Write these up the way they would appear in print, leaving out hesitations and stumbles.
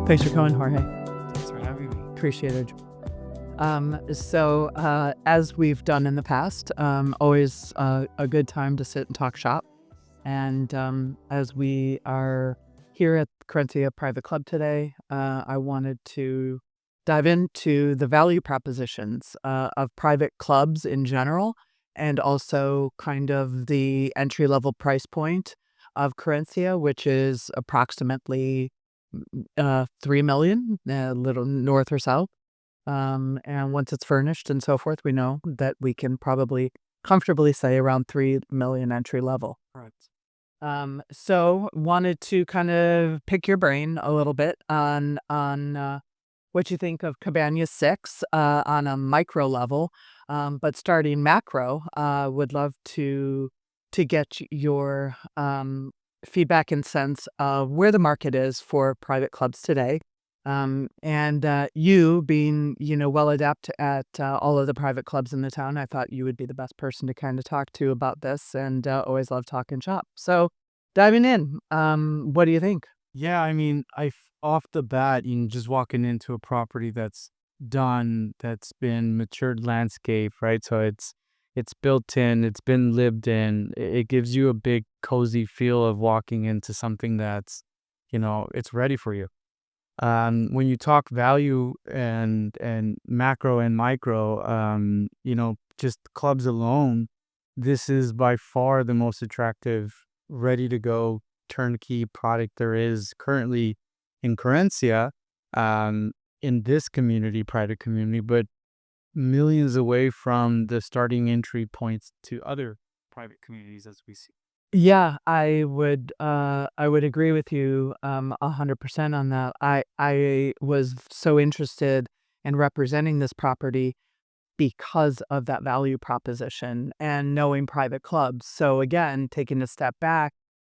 Thanks for coming, Jorge. Thanks for having me. Appreciate it. As we've done in the past, always a good time to sit and talk shop. And as we are here at Querencia Private Club today, I wanted to dive into the value propositions of private clubs in general, and also kind of the entry-level price point of Querencia, which is approximately 3 million, a little north or south. And once it's furnished and so forth, we know that we can probably comfortably say around 3 million entry level. Right. So wanted to kind of pick your brain a little bit on what you think of Cabana 6 on a micro level, but starting macro, would love to get your feedback and sense of where the market is for private clubs today. And you being, well adept at all of the private clubs in the town, I thought you would be the best person to kind of talk to about this, and always love talking shop. So diving in, what do you think? Yeah, I mean, off the bat, just walking into a property that's been matured landscape, right? So it's built in, it's been lived in. It gives you a big cozy feel of walking into something that's, it's ready for you. When you talk value and macro and micro, just clubs alone, this is by far the most attractive, ready to go turnkey product there is currently in Querencia, in this community, private community, but millions away from the starting entry points to other private communities as we see. Yeah, I would agree with you 100% on that. I was so interested in representing this property because of that value proposition and knowing private clubs. So again, taking a step back,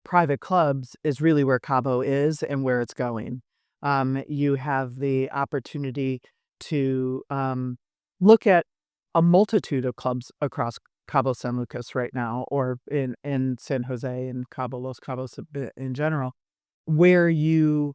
private clubs is really where Cabo is and where it's going. You have the opportunity to look at a multitude of clubs across Cabo San Lucas right now, or in San Jose and Cabo Los Cabos in general, where you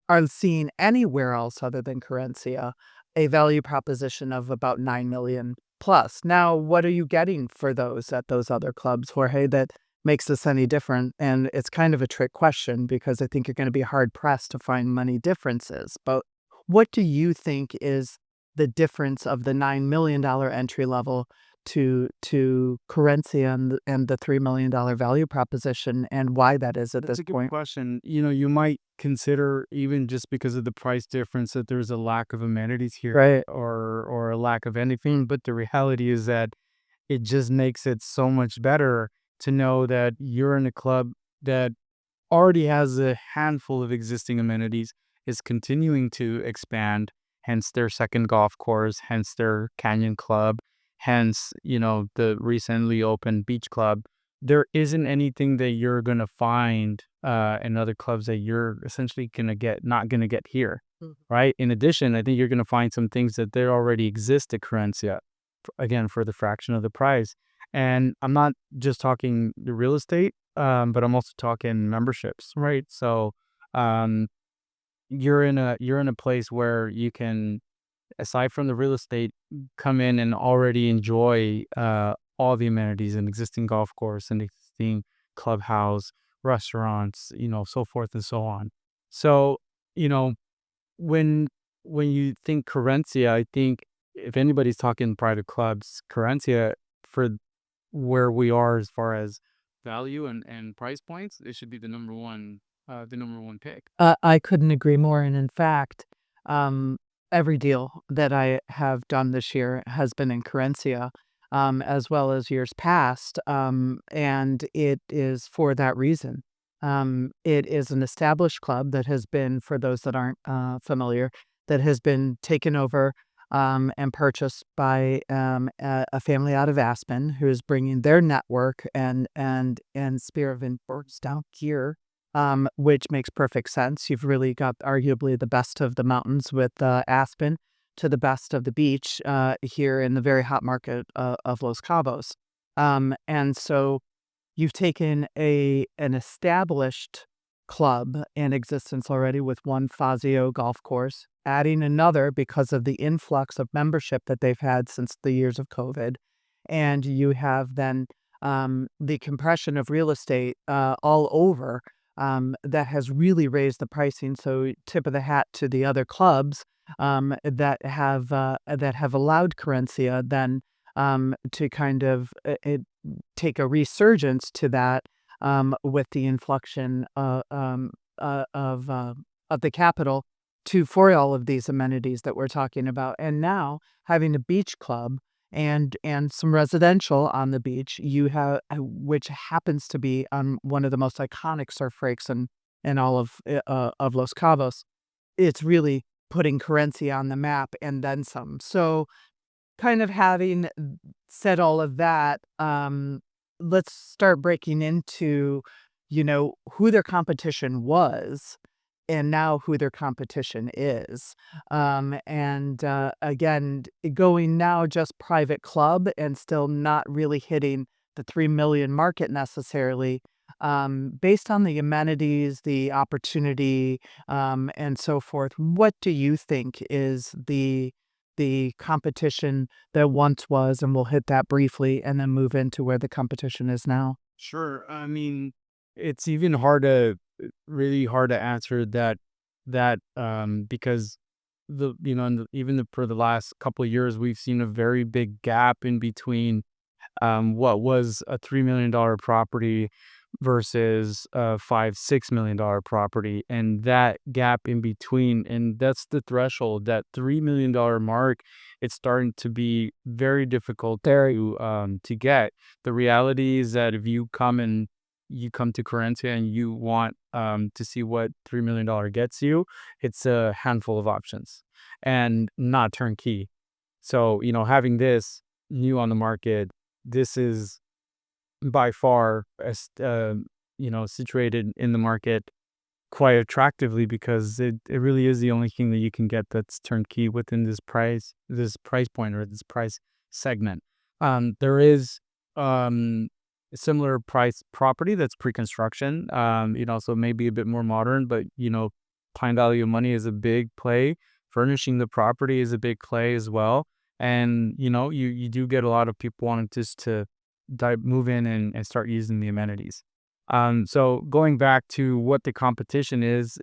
are seeing anywhere else other than Querencia a value proposition of about 9 million plus. Now, what are you getting for those at those other clubs, Jorge, that makes this any different? And it's kind of a trick question because I think you're going to be hard pressed to find money differences. But what do you think is the difference of the $9 million entry level to Querencia and the $3 million value proposition, and why that is at That's this a good point? question. You might consider, even just because of the price difference, that there's a lack of amenities here, Right. or a lack of anything. But the reality is that it just makes it so much better to know that you're in a club that already has a handful of existing amenities, is continuing to expand, hence their second golf course, hence their canyon club, hence, the recently opened beach club. There isn't anything that you're going to find in other clubs that you're essentially not going to get here, Mhm. right? In addition, I think you're going to find some things that there already exist at Querencia, again, for the fraction of the price. And I'm not just talking the real estate, but I'm also talking memberships, right? So um, you're in a place where you can, aside from the real estate, come in and already enjoy all the amenities, an existing golf course, an existing clubhouse, restaurants, so forth and so on. So, you know, when you think Querencia, I think if anybody's talking private clubs, Querencia, for where we are as far as value and price points, it should be the number one pick. I couldn't agree more. And in fact, um, every deal that I have done this year has been in Querencia, as well as years past. And it is for that reason. It is an established club that has been, for those that aren't familiar, that has been taken over and purchased by a family out of Aspen who is bringing their network and sphere of influence down here, which makes perfect sense. You've really got arguably the best of the mountains with Aspen to the best of the beach here in the very hot market of Los Cabos. And so you've taken an established club in existence already with one Fazio golf course, adding another because of the influx of membership that they've had since the years of COVID. And you have then the compression of real estate all over that has really raised the pricing. So tip of the hat to the other clubs that have allowed Querencia then to kind of take a resurgence to that with the inflection of the capital to for all of these amenities that we're talking about. And now having a beach club and some residential on the beach, you have which happens to be on one of the most iconic surf breaks in all of Los Cabos. It's really putting Querencia on the map and then some. So kind of having said all of that, let's start breaking into, who their competition was and now who their competition is. Again, going now just private club and still not really hitting the 3 million market necessarily, based on the amenities, the opportunity, and so forth. What do you think is the competition that once was, and we'll hit that briefly and then move into where the competition is now. Sure. I mean, it's even really hard to answer that because for the last couple of years, we've seen a very big gap in between what was a $3 million property versus a $5-6 million property, and that gap in between, and that's the threshold, that $3 million mark. It's starting to be very difficult to get. The reality is that if you come to Querencia and you want to see what $3 million gets you, it's a handful of options and not turnkey. So, having this new on the market, this is by far situated in the market quite attractively because it really is the only thing that you can get that's turnkey within this price point or this price segment. There is a similar price property that's pre-construction, so maybe a bit more modern, but time value of money is a big play. Furnishing the property is a big play as well. And you do get a lot of people wanting just to move in and start using the amenities. So going back to what the competition is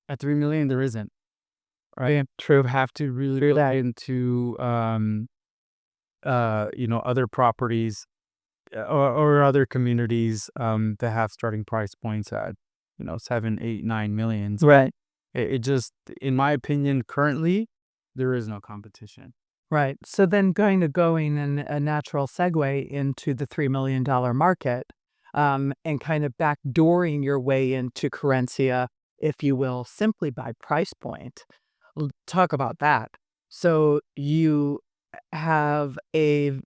at 3 million, there isn't, right? True. Have to really look into, other properties or other communities, that have starting price points at, 7, 8, 9 millions. Right. It just, in my opinion, currently, there is no competition. Right. So then going in a natural segue into the $3 million market, and kind of backdooring your way into Querencia, if you will, simply by price point. Talk about that. So you have a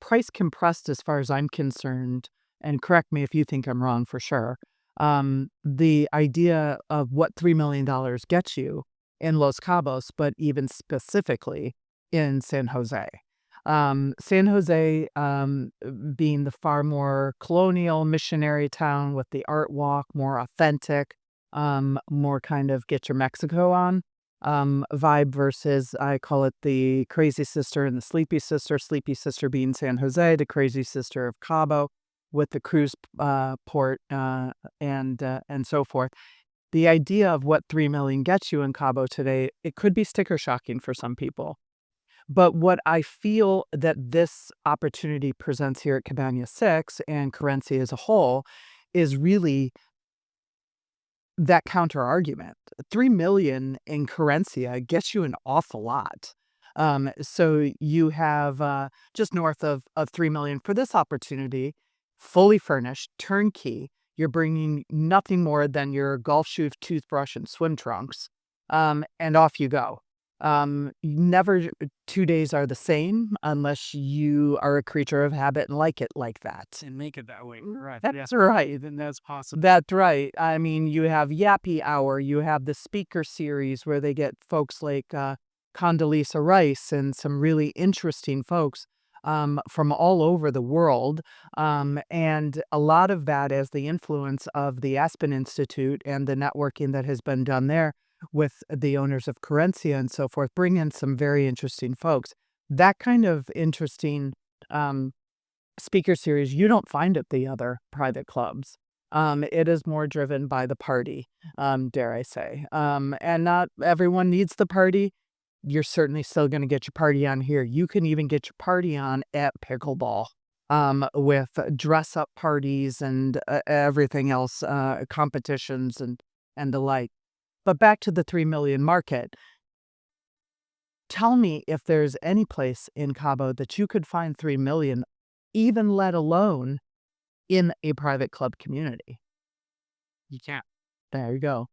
price compressed as far as I'm concerned, and correct me if you think I'm wrong for sure. The idea of what $3 million gets you in Los Cabos, but even specifically in San Jose. San Jose being the far more colonial missionary town with the art walk, more authentic, more kind of get your Mexico on vibe versus I call it the crazy sister and the sleepy sister being San Jose, the crazy sister of Cabo with the cruise port and so forth. The idea of what 3 million gets you in Cabo today, it could be sticker shocking for some people. But what I feel that this opportunity presents here at Cabana 6 and Querencia as a whole is really that counter argument. 3 million in Querencia gets you an awful lot. So you have just north of 3 million for this opportunity, fully furnished, turnkey. You're bringing nothing more than your golf shoes, toothbrush, and swim trunks, and off you go. Never 2 days are the same unless you are a creature of habit and like it like that. And make it that way. Right. That's right. Then that's possible. That's right. I mean, you have Yappy Hour, you have the speaker series where they get folks like Condoleezza Rice and some really interesting folks from all over the world. And a lot of that is the influence of the Aspen Institute and the networking that has been done there with the owners of Querencia and so forth, bring in some very interesting folks. That kind of interesting um, speaker series you don't find at the other private clubs. It is more driven by the party, dare I say. And not everyone needs the party. You're certainly still going to get your party on here. You can even get your party on at pickleball, with dress up parties and everything else, competitions and the like. But back to the 3 million market. Tell me if there's any place in Cabo that you could find 3 million, even let alone in a private club community. You can't. There you go.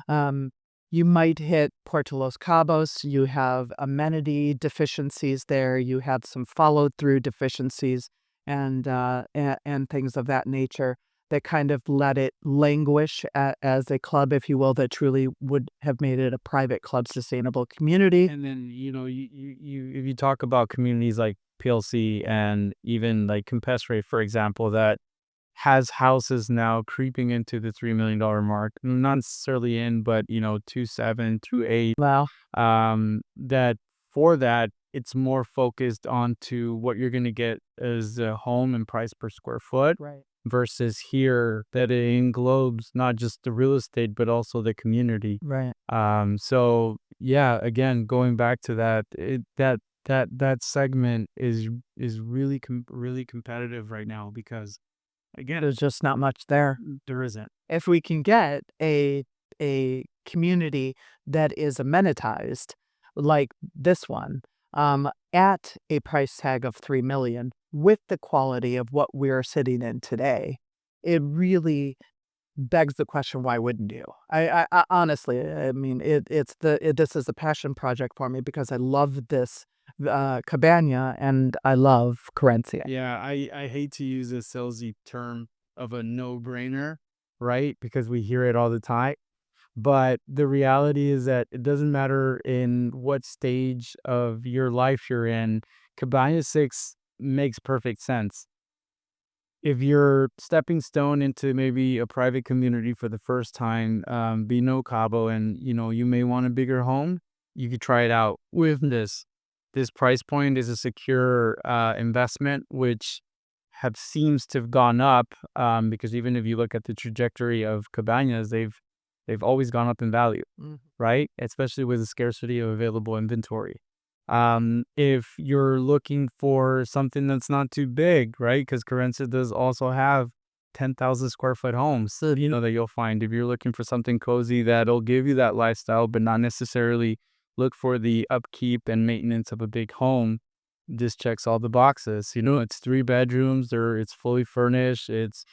Um, you might hit Puerto Los Cabos. You have amenity deficiencies there. You have some follow through deficiencies and things of that nature that kind of let it languish as a club, if you will, that truly would have made it a private club sustainable community. And then, if you talk about communities like PLC and even like Campestre, for example, that has houses now creeping into the $3 million mark, not necessarily in, but 2.7, 2.8. Well, That for that, it's more focused onto what you're going to get as a home and price per square foot right. versus here that it englobes not just the real estate but also the community. Right. So yeah, again, going back to that, that segment is really competitive right now because again, There's just not much there. there isn't. If we can get a community that is amenitized like this one, at a price tag of 3 million with the quality of what we're sitting in today, it really begs the question, why wouldn't you? I honestly, I mean, this is a passion project for me because I love this Cabana and I love Querencia. Yeah, I hate to use a salesy term of a no-brainer, right? Because we hear it all the time. But the reality is that it doesn't matter in what stage of your life you're in, Cabana 6 makes perfect sense. If you're stepping stone into maybe a private community for the first time, be no Cabo, and you may want a bigger home, you could try it out with this. This price point is a secure investment, which have seems to have gone up because even if you look at the trajectory of cabanas, they've always gone up in value, Mhm. right? Especially with the scarcity of available inventory. If you're looking for something that's not too big, right? Because Querencia does also have 10,000 square foot homes, so, that you'll find. If you're looking for something cozy that'll give you that lifestyle, but not necessarily look for the upkeep and maintenance of a big home, this checks all the boxes. It's 3 bedrooms, it's fully furnished, it's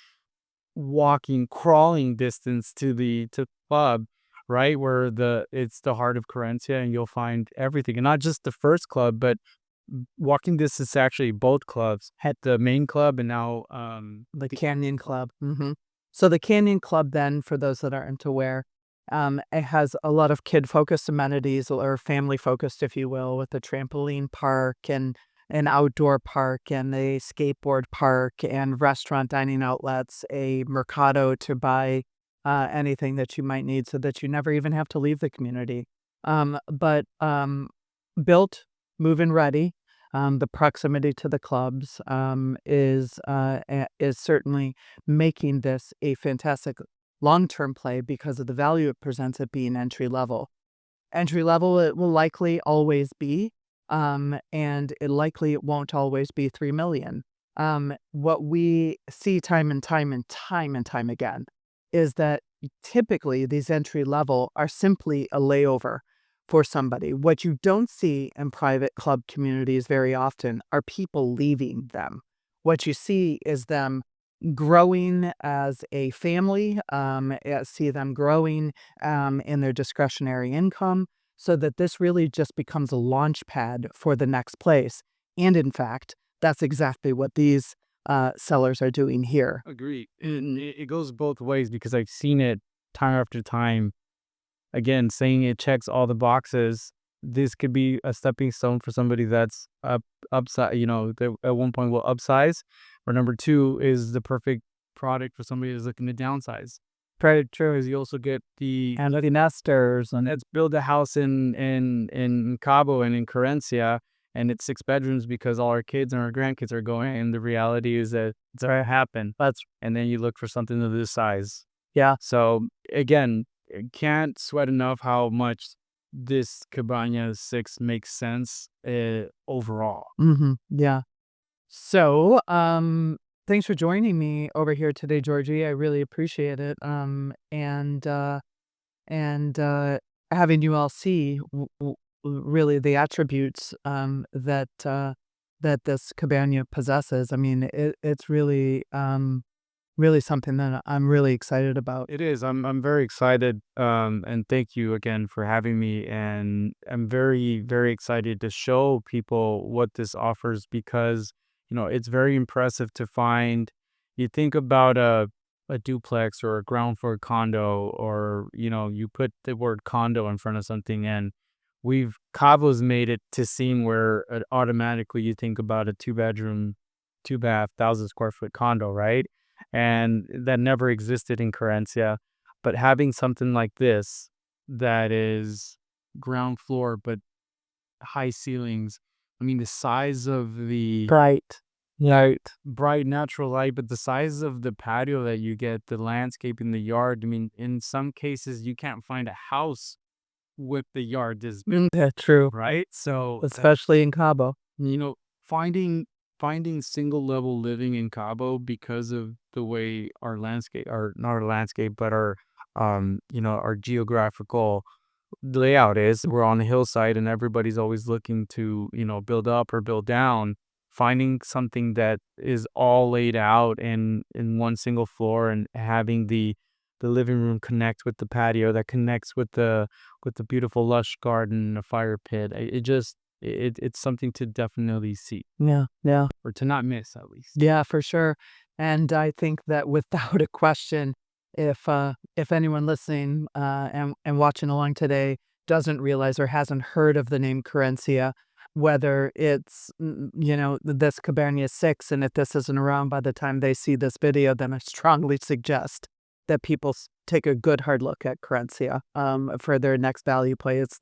crawling distance to the pub, right? Where it's the heart of Querencia, and you'll find everything. And not just the first club, but walking distance to actually both clubs. At the main club and now The Canyon Club. So the Canyon Club, then, for those that aren't aware, it has a lot of kid-focused amenities or family-focused, if you will, with a trampoline park and an outdoor park and a skateboard park and restaurant dining outlets, a mercado to buy anything that you might need so that you never even have to leave the community. But built, move-in ready. The proximity to the clubs is certainly making this a fantastic long-term play because of the value it presents at being entry level. Entry level, it will likely always be, and it won't always be 3 million. What we see time and time and time and time again is that typically these entry level are simply a layover for somebody. What you don't see in private club communities very often are people leaving them. What you see is them growing as a family, see them growing in their discretionary income, so that this really just becomes a launch pad for the next place. And in fact, that's exactly what these sellers are doing here. agree. And it goes both ways because I've seen it time after time. Again, saying it checks all the boxes. this could be a stepping stone for somebody that's upside, that at one point will upsize, or number two is the perfect product for somebody that's looking to downsize. Very true. Is you also get the Empty nesters and let's build a house in Cabo and in Querencia, and it's 6 bedrooms because all our kids and our grandkids are going. And the reality is that it's gonna happen. And then you look for something of this size. yeah. So again, can't sweat enough how much this Cabana 6 makes sense overall. Yeah. So, thanks for joining me over here today, Georgie. I really appreciate it. And having you all see really the attributes that this Cabana possesses. I mean, it's really something that I'm really excited about. It is. I'm very excited. And thank you again for having me. And I'm very, very excited to show people what this offers because, it's very impressive to find. You think about a duplex or a ground floor condo, or, you put the word condo in front of something, and Cavo's made it to seem where automatically you think about a 2 bedroom, 2 bath, 1,000 square foot condo, right? And that never existed in Querencia. But having something like this that is ground floor but high ceilings, I mean, the size of the Bright. Right. bright natural light, but the size of the patio that you get, the landscape in the yard. I mean, in some cases, you can't find a house with the yard this big, Yeah, true. right? So Especially in Cabo. you know finding single level living in Cabo because of the way our landscape, or not our landscape, but our geographical layout is. We're on a hillside and everybody's always looking to build up or build down. Finding something that is all laid out in one single floor, and having the living room connect with the patio that connects with the beautiful lush garden, a fire pit. It's something to definitely see, Yeah, yeah. or to not miss at least. Yeah, for sure. And I think that without a question, if anyone listening and watching along today doesn't realize or hasn't heard of the name Querencia, whether it's this Cabana 6, and if this isn't around by the time they see this video, then I strongly suggest that people take a good hard look at Querencia for their next value play. It's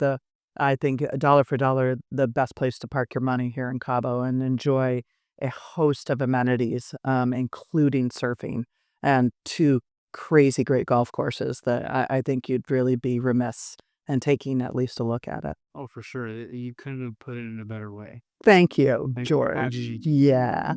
I think, dollar for dollar, the best place to park your money here in Cabo and enjoy a host of amenities, including surfing and two crazy great golf courses that I think you'd really be remiss in taking at least a look at it. Oh, for sure. You couldn't have put it in a better way. Thank you, Thanks for George. having me. Yeah.